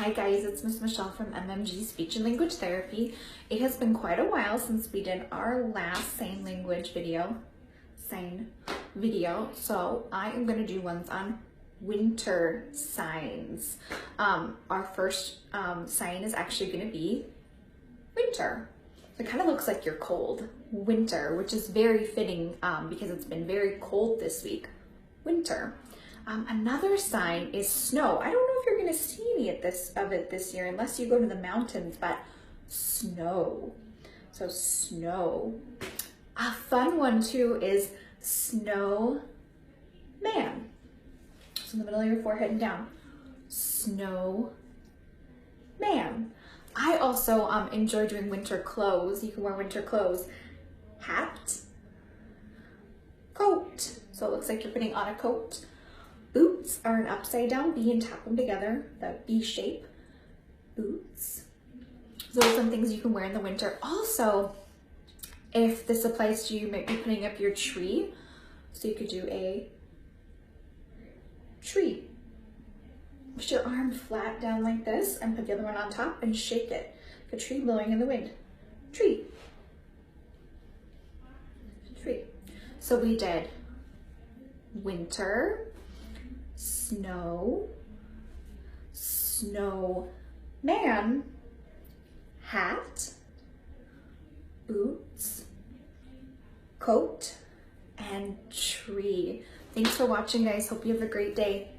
Hi guys, it's Miss Michelle from MMG Speech and Language Therapy. It has been quite a while since we did our last sign language video. So I am going to do ones on winter signs. Our first sign is actually going to be winter. So it kind of looks like you're cold. Winter, which is very fitting because it's been very cold this week. Winter. Another sign is snow. I don't know if you're going to see any of it this year unless you go to the mountains, but snow. So snow. A fun one too is snow man. So in the middle of your forehead and down. Snow man. I also enjoy doing winter clothes. You can wear winter clothes. Hat, coat. So it looks like you're putting on a coat. Boots are an upside down B and tap them together, the B shape. Boots. Those are some things you can wear in the winter. Also, if this applies to you, you might be putting up your tree. So you could do a tree. Push your arm flat down like this and put the other one on top and shake it. Like a tree blowing in the wind. Tree. Tree. So we did winter, snow, snowman, hat, boots, coat, and tree. Thanks for watching, guys. Hope you have a great day.